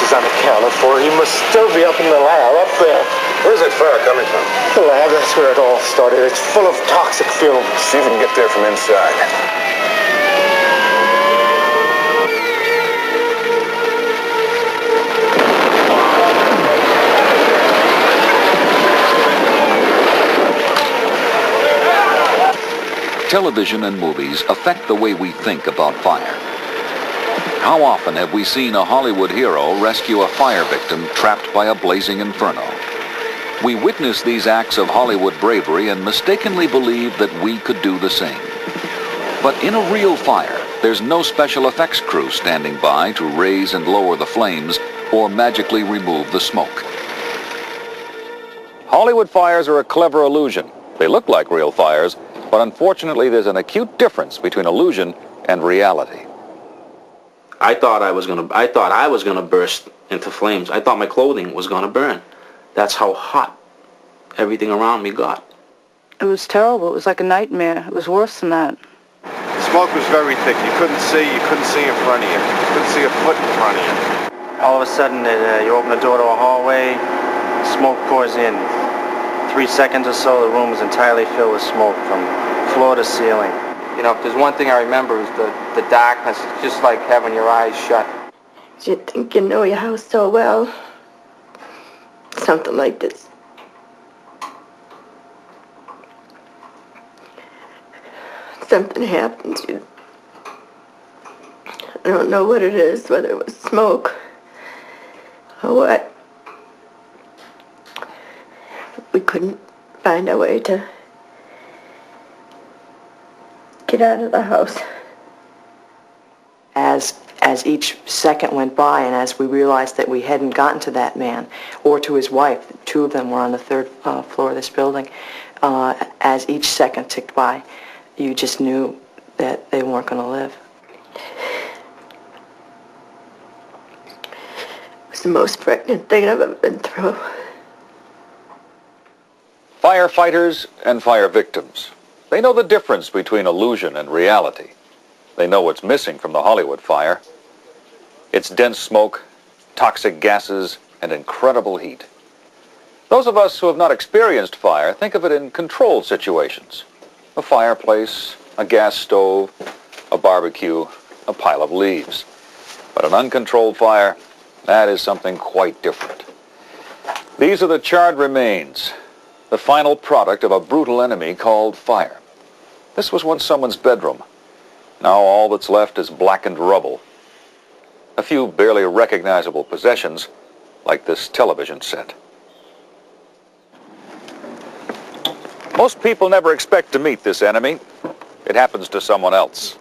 is unaccounted for. He must still be up in the lab, up there. Where's that fire coming from? The lab, that's where it all started. It's full of toxic fumes. See if we can get there from inside. Television and movies affect the way we think about fire. How often have we seen a Hollywood hero rescue a fire victim trapped by a blazing inferno? We witness these acts of Hollywood bravery and mistakenly believe that we could do the same. But in a real fire, there's no special effects crew standing by to raise and lower the flames or magically remove the smoke. Hollywood fires are a clever illusion. They look like real fires, but unfortunately there's an acute difference between illusion and reality. I thought I was gonna burst into flames. I thought my clothing was gonna burn. That's how hot everything around me got. It was terrible. It was like a nightmare. It was worse than that. The smoke was very thick. You couldn't see in front of you. You couldn't see a foot in front of you. All of a sudden, you open the door to a hallway, smoke pours in. 3 seconds or so, the room was entirely filled with smoke from floor to ceiling. You know, if there's one thing I remember is the darkness, just like having your eyes shut. You think you know your house so well. Something like this. Something happens. I don't know what it is, whether it was smoke or what. We couldn't find a way to get out of the house. As each second went by and as we realized that we hadn't gotten to that man or to his wife, two of them were on the third floor of this building, as each second ticked by, you just knew that they weren't going to live. It was the most frightening thing I've ever been through. Firefighters and fire victims. They know the difference between illusion and reality. They know what's missing from the Hollywood fire. It's dense smoke, toxic gases, and incredible heat. Those of us who have not experienced fire think of it in controlled situations. A fireplace, a gas stove, a barbecue, a pile of leaves. But an uncontrolled fire, that is something quite different. These are the charred remains, the final product of a brutal enemy called fire. This was once someone's bedroom. Now all that's left is blackened rubble. A few barely recognizable possessions, like this television set. Most people never expect to meet this enemy. It happens to someone else.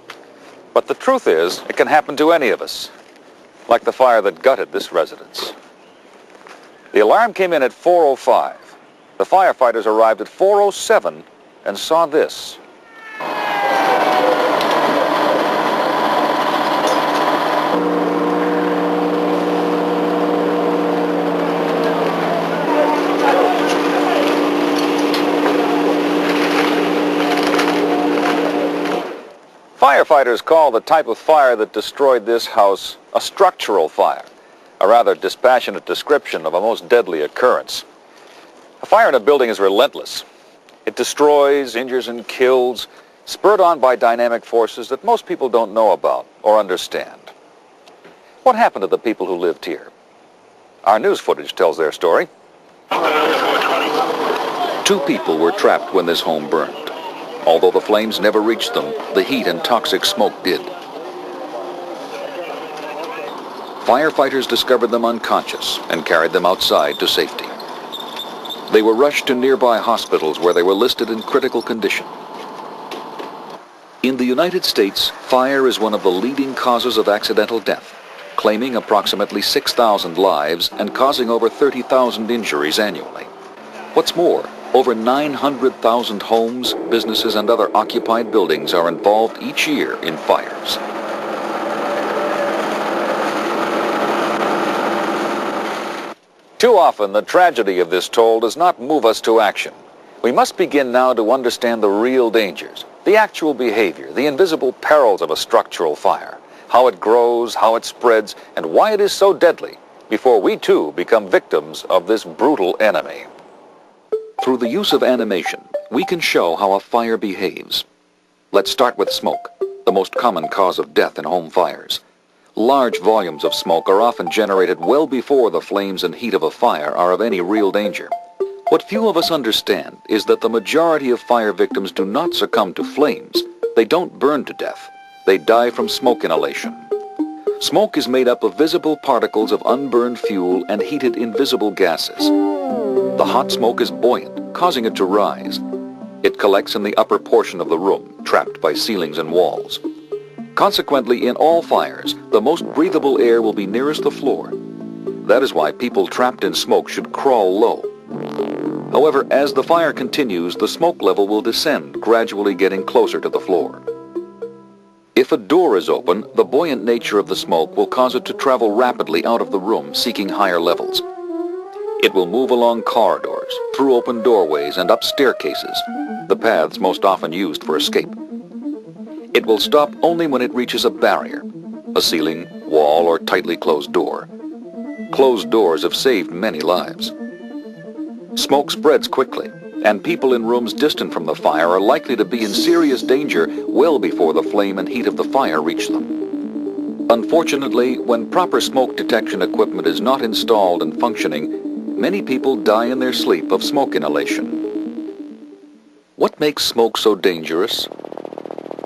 But the truth is, it can happen to any of us, like the fire that gutted this residence. The alarm came in at 4:05. The firefighters arrived at 4:07 and saw this. Firefighters call the type of fire that destroyed this house a structural fire, a rather dispassionate description of a most deadly occurrence. A fire in a building is relentless. It destroys, injures, and kills, spurred on by dynamic forces that most people don't know about or understand. What happened to the people who lived here? Our news footage tells their story. 2 people were trapped when this home burned. Although the flames never reached them, the heat and toxic smoke did. Firefighters discovered them unconscious and carried them outside to safety. They were rushed to nearby hospitals where they were listed in critical condition. In the United States, fire is one of the leading causes of accidental death, claiming approximately 6,000 lives and causing over 30,000 injuries annually. What's more, over 900,000 homes, businesses, and other occupied buildings are involved each year in fires. Too often, the tragedy of this toll does not move us to action. We must begin now to understand the real dangers, the actual behavior, the invisible perils of a structural fire, how it grows, how it spreads, and why it is so deadly, before we too become victims of this brutal enemy. Through the use of animation, we can show how a fire behaves. Let's start with smoke, the most common cause of death in home fires. Large volumes of smoke are often generated well before the flames and heat of a fire are of any real danger. What few of us understand is that the majority of fire victims do not succumb to flames. They don't burn to death. They die from smoke inhalation. Smoke is made up of visible particles of unburned fuel and heated invisible gases. The hot smoke is buoyant, causing it to rise. It collects in the upper portion of the room, trapped by ceilings and walls. Consequently, in all fires, the most breathable air will be nearest the floor. That is why people trapped in smoke should crawl low. However, as the fire continues, the smoke level will descend, gradually getting closer to the floor. If a door is open, the buoyant nature of the smoke will cause it to travel rapidly out of the room, seeking higher levels. It will move along corridors, through open doorways, and up staircases, the paths most often used for escape. It will stop only when it reaches a barrier, a ceiling, wall, or tightly closed door. Closed doors have saved many lives. Smoke spreads quickly, and people in rooms distant from the fire are likely to be in serious danger well before the flame and heat of the fire reach them. Unfortunately, when proper smoke detection equipment is not installed and functioning, many people die in their sleep of smoke inhalation. What makes smoke so dangerous?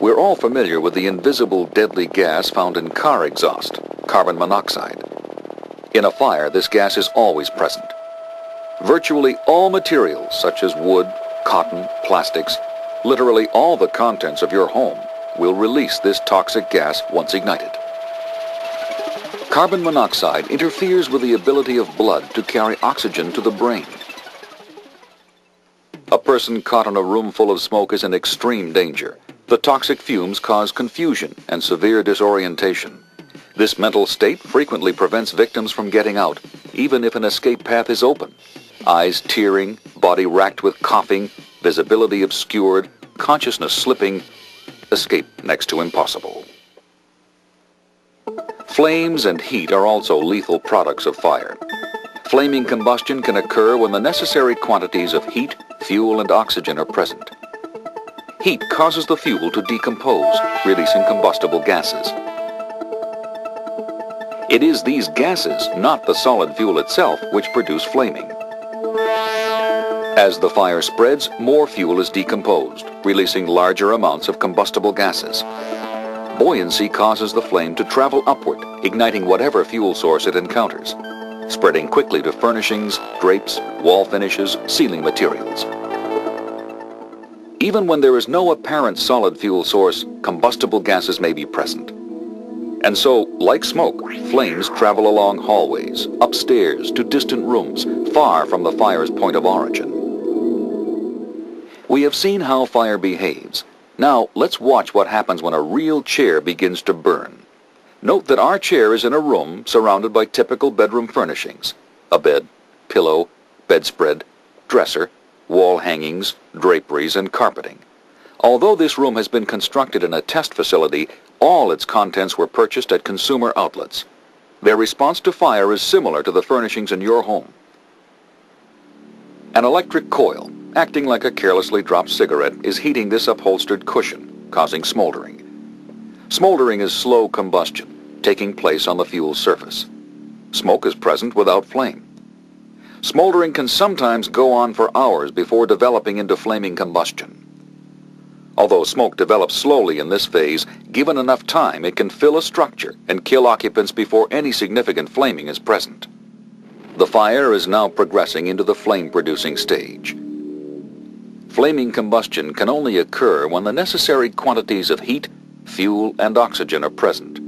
We're all familiar with the invisible deadly gas found in car exhaust, carbon monoxide. In a fire, this gas is always present. Virtually all materials, such as wood, cotton, plastics, literally all the contents of your home, will release this toxic gas once ignited. Carbon monoxide interferes with the ability of blood to carry oxygen to the brain. A person caught in a room full of smoke is in extreme danger. The toxic fumes cause confusion and severe disorientation. This mental state frequently prevents victims from getting out, even if an escape path is open. Eyes tearing, body racked with coughing, visibility obscured, consciousness slipping, escape next to impossible. Flames and heat are also lethal products of fire. Flaming combustion can occur when the necessary quantities of heat, fuel, and oxygen are present. Heat causes the fuel to decompose, releasing combustible gases. It is these gases, not the solid fuel itself, which produce flaming. As the fire spreads, more fuel is decomposed, releasing larger amounts of combustible gases. Buoyancy causes the flame to travel upward, igniting whatever fuel source it encounters, spreading quickly to furnishings, drapes, wall finishes, ceiling materials. Even when there is no apparent solid fuel source, combustible gases may be present. And so, like smoke, flames travel along hallways, upstairs, to distant rooms, far from the fire's point of origin. We have seen how fire behaves. Now, let's watch what happens when a real chair begins to burn. Note that our chair is in a room surrounded by typical bedroom furnishings: a bed, pillow, bedspread, dresser, wall hangings, draperies, and carpeting. Although this room has been constructed in a test facility, all its contents were purchased at consumer outlets. Their response to fire is similar to the furnishings in your home. An electric coil, acting like a carelessly dropped cigarette, is heating this upholstered cushion, causing smoldering. Smoldering is slow combustion, taking place on the fuel's surface. Smoke is present without flame. Smoldering can sometimes go on for hours before developing into flaming combustion. Although smoke develops slowly in this phase, given enough time, it can fill a structure and kill occupants before any significant flaming is present. The fire is now progressing into the flame-producing stage. Flaming combustion can only occur when the necessary quantities of heat, fuel, and oxygen are present.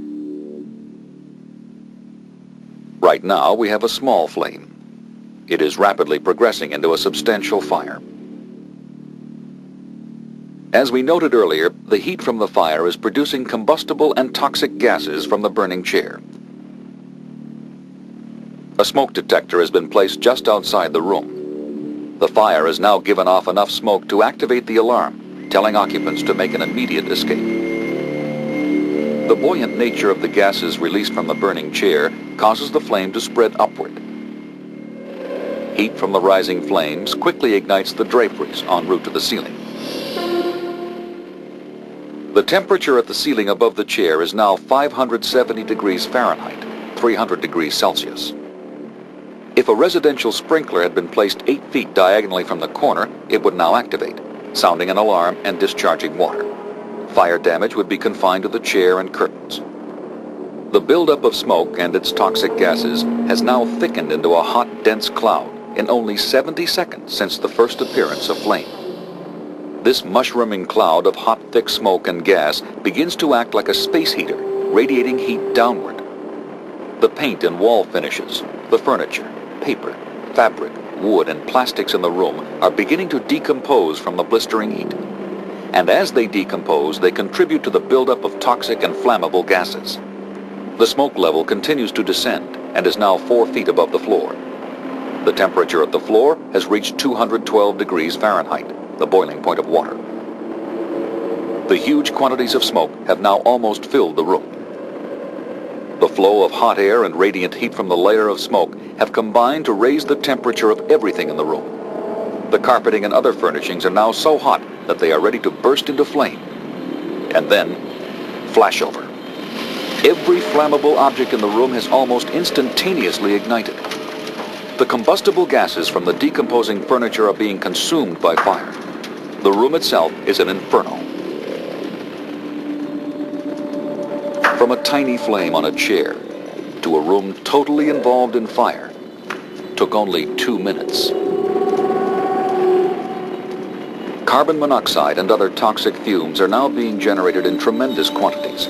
Right now, we have a small flame. It is rapidly progressing into a substantial fire. As we noted earlier, the heat from the fire is producing combustible and toxic gases from the burning chair. A smoke detector has been placed just outside the room. The fire has now given off enough smoke to activate the alarm, telling occupants to make an immediate escape. The buoyant nature of the gases released from the burning chair causes the flame to spread upward. Heat from the rising flames quickly ignites the draperies en route to the ceiling. The temperature at the ceiling above the chair is now 570 degrees Fahrenheit, 300 degrees Celsius. If a residential sprinkler had been placed 8 feet diagonally from the corner, it would now activate, sounding an alarm and discharging water. Fire damage would be confined to the chair and curtains. The buildup of smoke and its toxic gases has now thickened into a hot, dense cloud in only 70 seconds since the first appearance of flame. This mushrooming cloud of hot, thick smoke and gas begins to act like a space heater, radiating heat downward. The paint and wall finishes, the furniture, paper, fabric, wood, and plastics in the room are beginning to decompose from the blistering heat. And as they decompose, they contribute to the buildup of toxic and flammable gases. The smoke level continues to descend and is now 4 feet above the floor. The temperature at the floor has reached 212 degrees Fahrenheit, the boiling point of water. The huge quantities of smoke have now almost filled the room. The flow of hot air and radiant heat from the layer of smoke have combined to raise the temperature of everything in the room. The carpeting and other furnishings are now so hot that they are ready to burst into flame. And then, flashover. Every flammable object in the room has almost instantaneously ignited. The combustible gases from the decomposing furniture are being consumed by fire. The room itself is an inferno. From a tiny flame on a chair to a room totally involved in fire took only 2 minutes. Carbon monoxide and other toxic fumes are now being generated in tremendous quantities.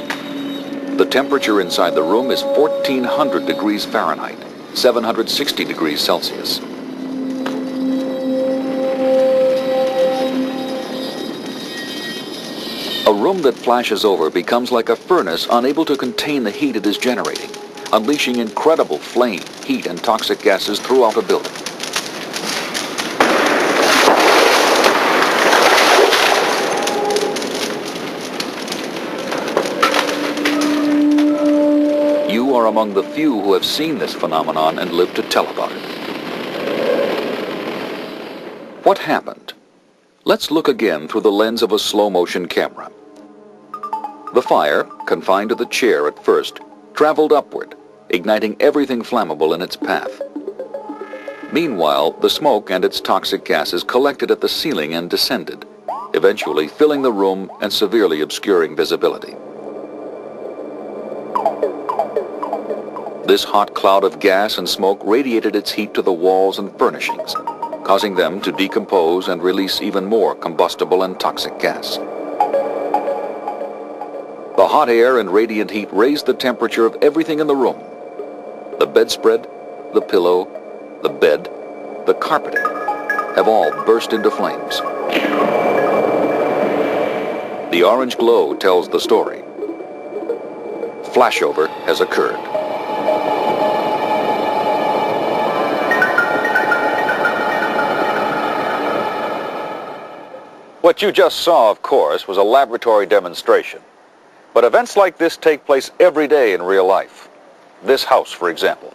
The temperature inside the room is 1,400 degrees Fahrenheit, 760 degrees Celsius. A room that flashes over becomes like a furnace unable to contain the heat it is generating, unleashing incredible flame, heat, and toxic gases throughout a building. You are among the few who have seen this phenomenon and lived to tell about it. What happened? Let's look again through the lens of a slow-motion camera. The fire, confined to the chair at first, traveled upward, igniting everything flammable in its path. Meanwhile, the smoke and its toxic gases collected at the ceiling and descended, eventually filling the room and severely obscuring visibility. This hot cloud of gas and smoke radiated its heat to the walls and furnishings, causing them to decompose and release even more combustible and toxic gas. The hot air and radiant heat raised the temperature of everything in the room. The bedspread, the pillow, the bed, the carpeting have all burst into flames. The orange glow tells the story. Flashover has occurred. What you just saw, of course, was a laboratory demonstration. But events like this take place every day in real life. This house, for example.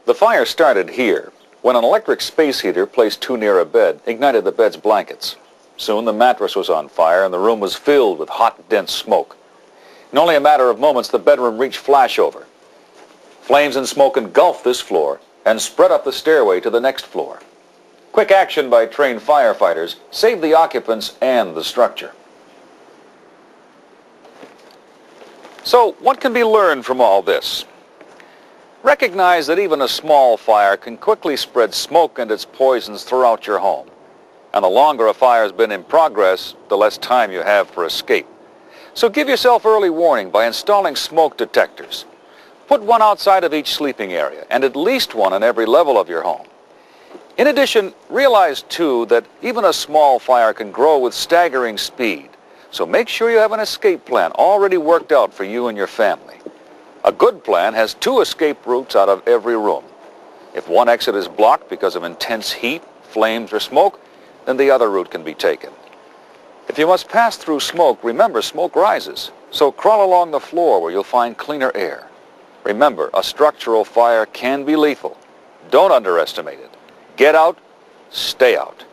The fire started here, when an electric space heater placed too near a bed ignited the bed's blankets. Soon the mattress was on fire and the room was filled with hot, dense smoke. In only a matter of moments, the bedroom reached flashover. Flames and smoke engulfed this floor and spread up the stairway to the next floor. Quick action by trained firefighters saved the occupants and the structure. So, what can be learned from all this? Recognize that even a small fire can quickly spread smoke and its poisons throughout your home. And the longer a fire has been in progress, the less time you have for escape. So give yourself early warning by installing smoke detectors. Put one outside of each sleeping area and at least one on every level of your home. In addition, realize too that even a small fire can grow with staggering speed. So make sure you have an escape plan already worked out for you and your family. A good plan has 2 escape routes out of every room. If one exit is blocked because of intense heat, flames, or smoke, then the other route can be taken. If you must pass through smoke, remember smoke rises. So crawl along the floor where you'll find cleaner air. Remember, a structural fire can be lethal. Don't underestimate it. Get out, stay out.